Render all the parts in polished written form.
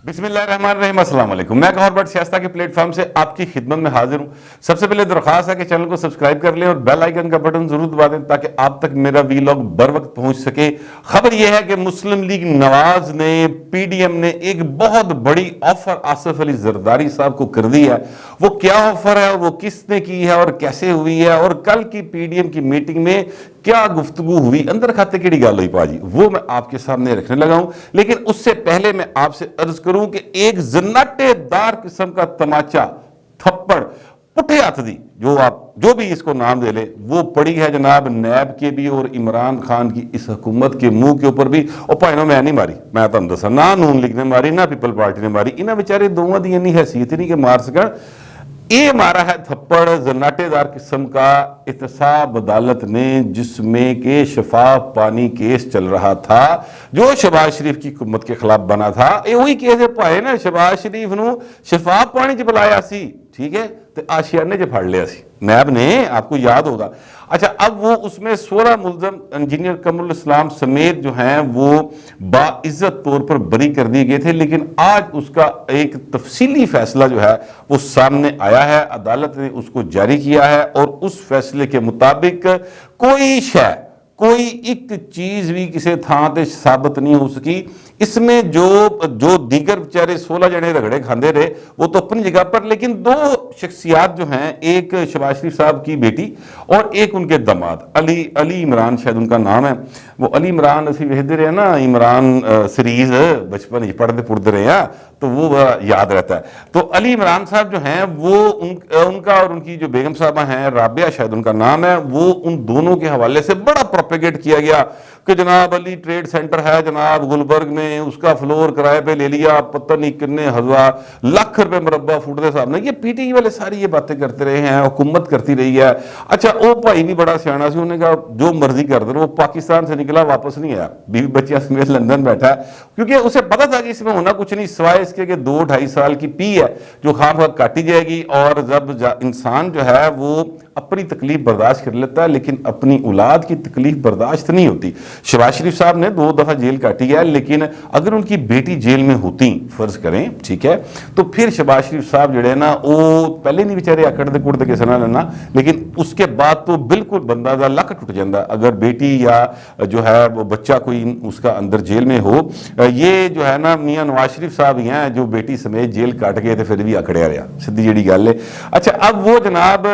بسم اللہ الرحمن الرحیم، السلام علیکم۔ میں گوہر بٹ سیاستہ کے پلیٹ فارم سے آپ کی خدمت میں حاضر ہوں۔ سب سے پہلے درخواست ہے کہ چینل کو سبسکرائب کر لیں اور بیل آئیکن کا بٹن ضرور دبا دیں تاکہ آپ تک میرا ویلاگ بر وقت پہنچ سکے۔ خبر یہ ہے کہ مسلم لیگ نواز نے پی ڈی ایم نے ایک بہت بڑی آفر آصف علی زرداری صاحب کو کر دی ہے۔ وہ کیا آفر ہے اور وہ کس نے کی ہے اور کیسے ہوئی ہے اور کل کی پی ڈی ایم کی میٹنگ میں کیا گفتگو ہوئی، اندر کھاتے کیڑی گل ہوئی پاجی، وہ میں آپ کے سامنے رکھنے لگا ہوں۔ لیکن اس سے پہلے میں آپ سے عرض کروں کہ ایک زناٹے دار قسم کا تماچا، تھپڑ، پٹھے ہاتھ دی، جو بھی اس کو نام دے لے، وہ پڑی ہے جناب نیب کے بھی اور عمران خان کی اس حکومت کے منہ کے اوپر بھی۔ اور پائنوں میں نہیں ماری، میں تم دسا نہ نون لیگ نے ماری نہ پیپل پارٹی نے ماری، انہاں بیچارے دوواں دی انی حیثیت نہیں کہ مار سکن۔ یہ مارا ہے تھپڑ زناٹے دار قسم کا احتساب عدالت نے، جس میں کہ شفاف پانی کیس چل رہا تھا جو شہباز شریف کی حکومت کے خلاف بنا تھا۔ یہ وہی کیس ہے پائے نا، شہباز شریف نو شفاف پانی چ بلایا سی، ٹھیک ہے، تو آشیانے چ پھڑ لیا سی نیب نے، آپ کو یاد ہوگا۔ اچھا، اب وہ اس میں 16 ملزم انجینئر کمر الاسلام سمیت جو ہیں وہ باعزت طور پر بری کر دیے گئے تھے، لیکن آج اس کا ایک تفصیلی فیصلہ جو ہے وہ سامنے آیا ہے، عدالت نے اس کو جاری کیا ہے اور اس فیصلے کے مطابق کوئی ایک چیز بھی کسی تھان تے ثابت نہیں ہو سکی۔ اس میں جو دیگر بیچارے 16 جنے رگڑے کھاندے رہے وہ تو اپنی جگہ پر، لیکن دو شخصیات جو ہیں، ایک شہباز شریف صاحب کی بیٹی اور ایک ان کے داماد علی عمران، شاید ان کا نام ہے، وہ علی عمران اسی ویکھدے رہے نا، عمران سیریز بچپن پڑھتے پڑھتے رہے ہیں تو وہ یاد رہتا ہے۔ تو علی عمران صاحب جو ہیں وہ ان کا اور ان کی جو بیگم صاحبہ ہیں، رابعہ شاید ان کا نام ہے، وہ ان دونوں کے حوالے سے بڑا پروپیگیٹ کیا گیا کہ جناب علی ٹریڈ سینٹر ہے جناب گلبرگ میں، اس کا فلور کرائے پہ لے لیا، پتہ نہیں کتنے ہزار لاکھ روپے مربع فٹ دے صاحب نے۔ یہ پی ٹی ای والے ساری یہ باتیں کرتے رہے ہیں، حکومت کرتی رہی ہے۔ اچھا، وہ بھائی بھی بڑا سیانا سی، انہوں نے کہا جو مرضی کر دیں، وہ پاکستان سے نکلا واپس نہیں آیا، بیوی بچیاں سمیت لندن بیٹھا ہے، کیونکہ اسے پتا تھا کہ اس میں ہونا کچھ نہیں سوائے اس کے کہ 2-2.5 سال کی پی ہے جو خام خواہ کاٹی جائے گی۔ اور جب انسان جو ہے وہ اپنی تکلیف برداشت کر لیتا ہے لیکن اپنی اولاد کی تکلیف برداشت نہیں ہوتی۔ شہباز شریف صاحب نے 2 دفعہ جیل کاٹی ہے، لیکن اگر ان کی بیٹی جیل میں ہوتی فرض کریں، ٹھیک ہے، تو پھر شہباز شریف صاحب جڑے نا وہ پہلے نہیں بیچارے اکڑتے کڑتے کسے نہ لینا، لیکن اس کے بعد تو بالکل بندہ دا لک ٹوٹ جاتا اگر بیٹی یا جو ہے وہ بچہ کوئی اس کا اندر جیل میں ہو۔ یہ جو ہے نا میاں نواز شریف صاحب ہی ہیں جو بیٹی سمیت جیل کاٹ گئے تھے، پھر بھی اکڑیا رہا، سیدھی جڑی گل ہے۔ اچھا، اب وہ جناب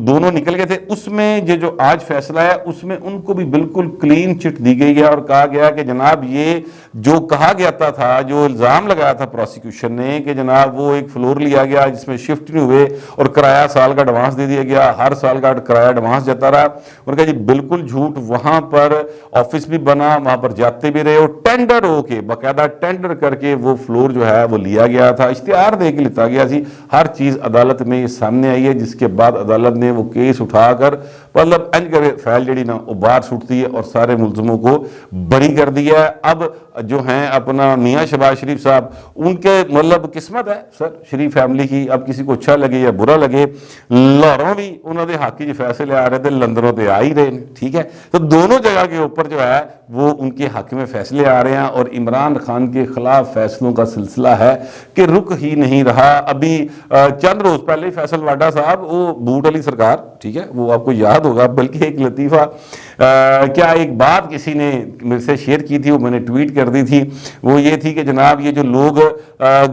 دونوں نکل گئے تھے۔ اس میں یہ جو آج فیصلہ ہے اس میں ان کو بھی بالکل کلین چٹ دی گئی ہے اور کہا گیا کہ جناب یہ جو کہا گیا تھا، جو الزام لگایا تھا پروسیکیوشن نے کہ جناب وہ ایک فلور لیا گیا جس میں شفٹ نہیں ہوئے اور کرایہ سال کا ایڈوانس دے دیا گیا، ہر سال کا کرایہ ایڈوانس جاتا رہا، انہوں نے کہا جی بالکل جھوٹ، وہاں پر آفس بھی بنا، وہاں پر جاتے بھی رہے اور ٹینڈر ہو کے باقاعدہ ٹینڈر کر کے وہ فلور جو ہے وہ لیا گیا تھا، اشتہار دے کے لیتا گیا سی۔ ہر چیز عدالت میں یہ سامنے آئی ہے، جس کے بعد عدالت نے وہ کیس اٹھا کر مطلب انج کرے فائل جڑی نا وہ باہر سٹتی ہے اور سارے ملزموں کو بری کر دیا ہے۔ اب جو ہیں اپنا میاں شہباز شریف صاحب، ان کے مطلب قسمت ہے سر شریف فیملی کی، اب کسی کو اچھا لگے یا برا لگے، لاہوروں بھی انہوں نے حق جو فیصلے آ رہے تھے، لندنوں تے آ ہی رہے ہیں، ٹھیک ہے، تو دونوں جگہ کے اوپر جو ہے وہ ان کے حق میں فیصلے آ رہے ہیں اور عمران خان کے خلاف فیصلوں کا سلسلہ ہے کہ رک ہی نہیں رہا۔ ابھی چند روز پہلے فیصل واڈا صاحب، وہ بوٹ علی سرکار، ٹھیک ہے، وہ آپ کو یاد ہوگا، بلکہ ایک لطیفہ کیا ایک بات کسی نے میرے سے شیئر کی تھی، وہ میں نے ٹویٹ کر دی تھی، وہ یہ تھی کہ جناب یہ جو لوگ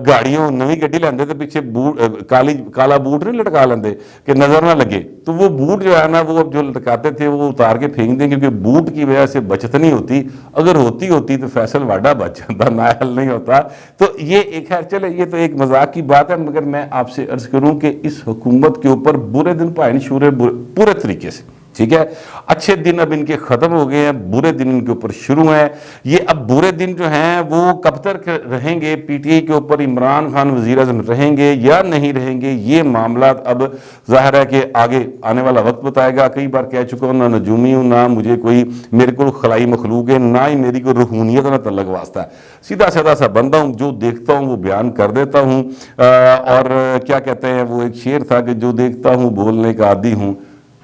گاڑیوں نوی گڈی لیندے تھے پیچھے بوٹ کالا بوٹ نہیں لٹکا لیندے کہ نظر نہ لگے، تو وہ بوٹ جو ہے نا وہ جو لٹکاتے تھے وہ اتار کے پھینک دیں کیونکہ بوٹ کی وجہ سے بچت نہیں ہوتی، اگر ہوتی تو فیصل واڈا بچ جاتا، نااہل نہیں ہوتا۔ تو یہ ایک خیر چلے، یہ تو ایک مذاق کی بات ہے، مگر میں آپ سے عرض کروں کہ اس حکومت کے اوپر برے دن پائن شورے پورے طریقے سے، ٹھیک ہے، اچھے دن اب ان کے ختم ہو گئے ہیں، برے دن ان کے اوپر شروع ہیں۔ یہ اب برے دن جو ہیں وہ کب تک رہیں گے، پی ٹی آئی کے اوپر عمران خان وزیر اعظم رہیں گے یا نہیں رہیں گے، یہ معاملات اب ظاہر ہے کہ آگے آنے والا وقت بتائے گا۔ کئی بار کہہ چکا ہوں، نہ نجومی ہوں، نہ مجھے کوئی میرے کو خلائی مخلوق ہے، نہ ہی میری کوئی روحانیت نہ تعلق واسطہ ہے، سیدھا سادہ سا بندہ ہوں، جو دیکھتا ہوں وہ بیان کر دیتا ہوں۔ اور کیا کہتے ہیں وہ ایک شعر تھا کہ جو دیکھتا ہوں بولنے کا عادی ہوں،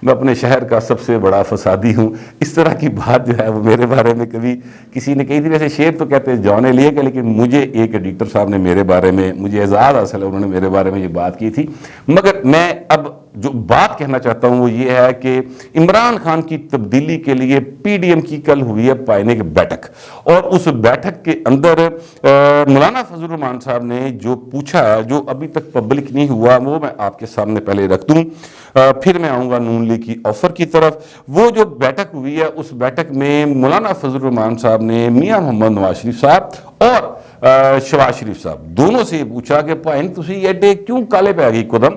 میں اپنے شہر کا سب سے بڑا فسادی ہوں. اس طرح کی بات جو ہے وہ میرے بارے میں کبھی کسی نے کہی تھی. ویسے شعر تو کہتے ہیں جانے لیے کہ، لیکن مجھے ایک ایڈیٹر صاحب نے میرے بارے میں، مجھے اعزاز حاصل ہے، انہوں نے میرے بارے میں یہ بات کی تھی. مگر میں اب جو بات کہنا چاہتا ہوں وہ یہ ہے کہ عمران خان کی تبدیلی کے لیے پی ڈی ایم کی کل ہوئی ہے پائنے کی بیٹھک، اور اس بیٹھک کے اندر مولانا فضل الرحمان صاحب نے جو پوچھا ہے، جو ابھی تک پبلک نہیں ہوا، وہ میں آپ کے سامنے پہلے رکھ دوں، پھر میں آؤں گا نون لیگ کی آفر کی طرف. وہ جو بیٹھک ہوئی ہے اس بیٹھک میں مولانا فضل الرحمان صاحب نے میاں محمد نواز شریف صاحب اور شہباز شریف صاحب دونوں سے یہ پوچھا کہ بھائی تسی ایڈے کیوں کالے پہ گئی قدم،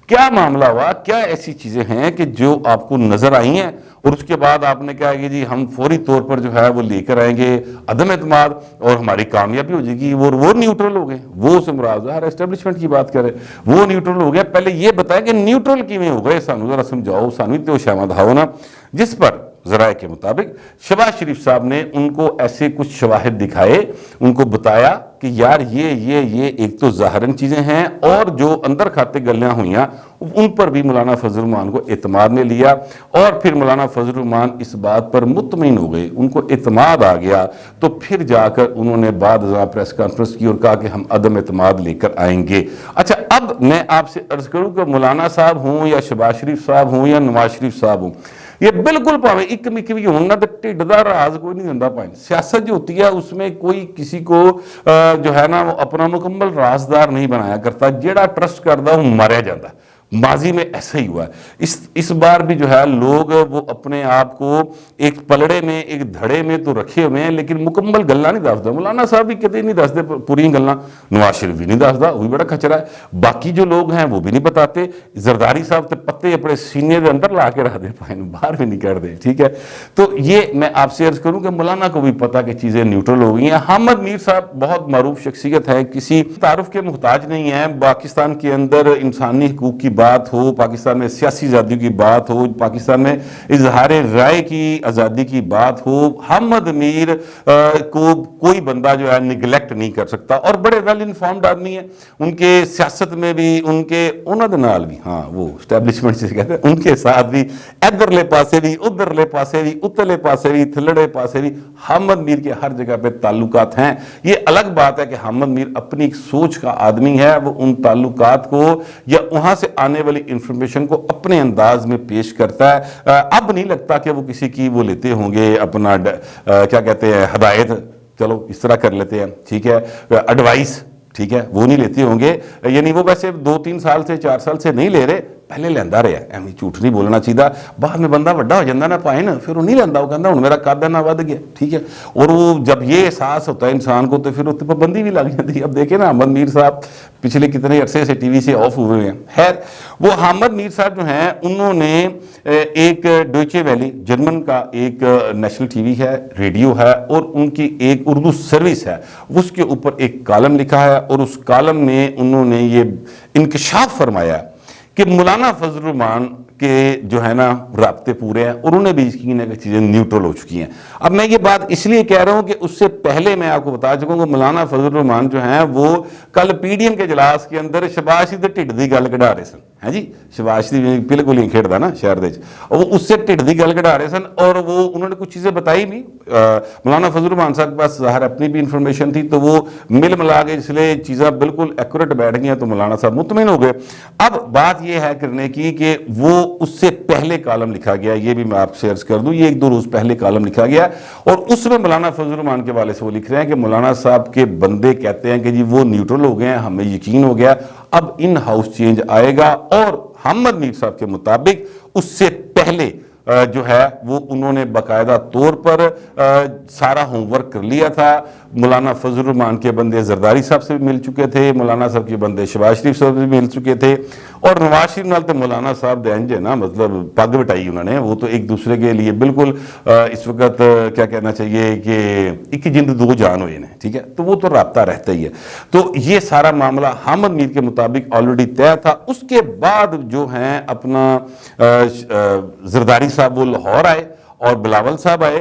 کیا معاملہ ہوا، کیا ایسی چیزیں ہیں کہ جو آپ کو نظر آئی ہیں، اور اس کے بعد آپ نے کہا کہ جی ہم فوری طور پر جو ہے وہ لے کر آئیں گے عدم اعتماد اور ہماری کامیابی ہو جائے گی. وہ نیوٹرل ہو گئے، وہ سے مراد ہر اسٹیبلشمنٹ کی بات کرے، وہ نیوٹرل ہو گیا. پہلے یہ بتائیں کہ نیوٹرل کیویں ہو گئے، سانو ذرا سمجھاؤ، سانو تو شامل ہاؤ نا. جس پر ذرائع کے مطابق شہباز شریف صاحب نے ان کو ایسے کچھ شواہد دکھائے، ان کو بتایا کہ یار یہ ایک تو ظاہراً چیزیں ہیں، اور جو اندر کھاتے گلیاں ہوئیاں ان پر بھی مولانا فضل الرحمان کو اعتماد میں لیا. اور پھر مولانا فضل الرحمان اس بات پر مطمئن ہو گئے، ان کو اعتماد آ گیا، تو پھر جا کر انہوں نے بعد ازاں پریس کانفرنس کی اور کہا کہ ہم عدم اعتماد لے کر آئیں گے. اچھا، اب میں آپ سے عرض کروں کہ مولانا صاحب ہوں یا شہباز شریف صاحب ہوں یا نواز شریف صاحب ہوں، یہ بالکل پاویں ایک مک بھی ہونا تو ٹھڈ دا راز کوئی نہیں دندا پائیں. سیاست جو ہوتی ہے اس میں کوئی کسی کو جو ہے نا وہ اپنا مکمل رازدار نہیں بنایا کرتا، جیڑا ٹرسٹ کرتا وہ ماریا جاتا ہے. ماضی میں ایسا ہی ہوا ہے. اس بار بھی جو ہے لوگ وہ اپنے آپ کو ایک پلڑے میں، ایک دھڑے میں تو رکھے ہوئے ہیں، لیکن مکمل گلہ نہیں دستا. مولانا صاحب بھی کہتے نہیں دستے پوری گلہ، نواز شریف بھی نہیں دستا، وہ بھی بڑا کچرا ہے. باقی جو لوگ ہیں وہ بھی نہیں بتاتے. زرداری صاحب تے پتے اپنے سینے دے اندر لا کے رکھ دے پائیں، باہر بھی نہیں کر دے. ٹھیک ہے، تو یہ میں آپ سے عرض کروں کہ مولانا کو بھی پتا کہ چیزیں نیوٹرل ہو گئی ہیں. حامد میر صاحب بہت معروف شخصیت ہے، کسی تعارف کے محتاج نہیں ہے. پاکستان کے اندر انسانی حقوق کی بات ہو، پاکستان میں سیاسی آزادی کی بات ہو، پاکستان میں اظہار رائے کی آزادی کی بات ہو، حامد میر کو کوئی بندہ جو ہے نگلیکٹ نہیں کر سکتا. اور بڑے ویل انفارمڈ آدمی ہیں، ان کے سیاست میں بھی، ان کے انہوں دے نال بھی، ہاں وہ اسٹیبلشمنٹ سے کہتے ہیں، ان کے ساتھ بھی ادھرلے پاسے بھی، ادھرلے پاسے بھی، اتلے پاسے بھی، تھلڑے پاسے بھی حامد میر کے ہر جگہ پہ تعلقات ہیں. یہ الگ بات ہے کہ حامد میر اپنی ایک سوچ کا آدمی ہے، وہ ان تعلقات کو یا وہاں سے آنے والی انفارمیشن کو اپنے انداز میں پیش کرتا ہے. اب نہیں لگتا کہ وہ کسی کی وہ لیتے ہوں گے اپنا کیا کہتے ہیں ہدایت، چلو اس طرح کر لیتے ہیں، ٹھیک ہے، ایڈوائس، ٹھیک ہے، وہ نہیں لیتے ہوں گے. یعنی وہ ویسے 2-3 سال سے 4 سال سے نہیں لے رہے، پہلے لینا رہا ہے. ایویں جھوٹ نہیں بولنا چاہیے. بعد میں بندہ وڈا ہو جاتا نا پائے نا، پھر وہ نہیں لینا، وہ کہتا ہوں میرا قد نہ ود گیا. ٹھیک ہے، اور وہ جب یہ احساس ہوتا ہے انسان کو تو پھر اس پر پابندی بھی لگ جاتی ہے. اب دیکھیں نا حامد میر صاحب پچھلے کتنے عرصے سے ٹی وی سے آف ہوئے ہیں. خیر، وہ حامد میر صاحب جو ہیں انہوں نے ایک ڈویچے ویلی جرمن کا ایک نیشنل ٹی وی ہے، ریڈیو ہے، اور ان کی ایک اردو سروس ہے، اس کے اوپر ایک کالم لکھا ہے، اور اس کالم میں انہوں نے یہ انکشاف فرمایا کہ مولانا فضل الرحمان کے جو ہے نا رابطے پورے ہیں، اور انہیں بھی یقین ہے کہ چیزیں نیوٹرل ہو چکی ہیں. اب میں یہ بات اس لیے کہہ رہا ہوں کہ اس سے پہلے میں آپ کو بتا چکا ہوں کہ مولانا فضل الرحمان جو ہیں وہ کل پی ڈی ایم کے اجلاس کے اندر شہباز شریف دے ٹھڈ دی گل کਢا رہے سن. ہاں جی، شہباز شریف بالکل ہی کھیڈتا نا شہر دے، وہ اس سے ٹھڈ دی گل کਢا رہے سن، اور وہ انہوں نے کچھ چیزیں بتائی بھی. مولانا فضل الرحمان صاحب کے پاس ظاہر اپنی بھی انفارمیشن تھی، تو وہ مل ملا کے اس لیے چیزیں بالکل ایکوریٹ بیٹھ گئی ہیں، تو مولانا صاحب مطمئن ہو گئے. اب بات یہ ہے کرنے کی کہ وہ اس سے پہلے کالم لکھا گیا، یہ بھی میں آپ سے عرض کر دوں، یہ 1-2 روز پہلے کالم لکھا گیا، اور اس میں مولانا فضل الرحمان کے حوالے سے وہ لکھ رہے ہیں کہ مولانا صاحب کے بندے کہتے ہیں کہ جی وہ نیوٹرل ہو گئے ہیں، ہمیں یقین ہو گیا، اب ان ہاؤس چینج آئے گا. اور حامد میر صاحب کے مطابق اس سے پہلے جو ہے وہ انہوں نے باقاعدہ طور پر سارا ہوم ورک کر لیا تھا. مولانا فضل الرحمان کے بندے زرداری صاحب سے بھی مل چکے تھے، مولانا صاحب کے بندے شہباز شریف صاحب سے بھی مل چکے تھے، اور نواز شریف نال تو مولانا صاحب دین جو ہے نا مطلب پگ بٹائی انہوں نے. وہ تو ایک دوسرے کے لیے بالکل اس وقت کیا کہنا چاہیے کہ ایک جند 2 جان ہوئے ہیں. ٹھیک ہے، تو وہ تو رابطہ رہتا ہی ہے. تو یہ سارا معاملہ حامد میر کے مطابق آلریڈی طے تھا. اس کے بعد جو ہیں اپنا زرداری صاحب وہ لاہور آئے، اور بلاول صاحب آئے،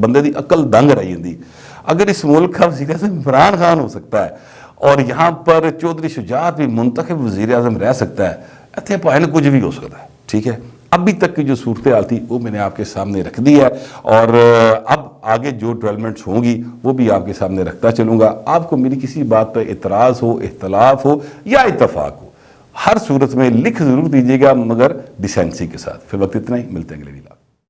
بندے دی عقل دنگ رہی جاندی. اگر اس ملک کا وزیر اعظم عمران خان ہو سکتا ہے اور یہاں پر چودھری شجاعت بھی منتخب وزیر اعظم رہ سکتا ہے, اتنے پائن کچھ بھی ہو سکتا ہے. ٹھیک ہے, ابھی تک کی جو صورتحال تھی وہ میں نے آپ کے سامنے رکھ دی ہے, اور اب آگے جو ڈیولپمنٹس ہوں گی وہ بھی آپ کے سامنے رکھتا چلوں گا. آپ کو میری کسی بات پہ اعتراض ہو, اختلاف ہو یا اتفاق ہو, ہر صورت میں لکھ ضرور دیجیے گا, مگر ڈیسینسی کے ساتھ. فی الوقت اتنا ہی, ملتے ہیں اگلے ویلاگ.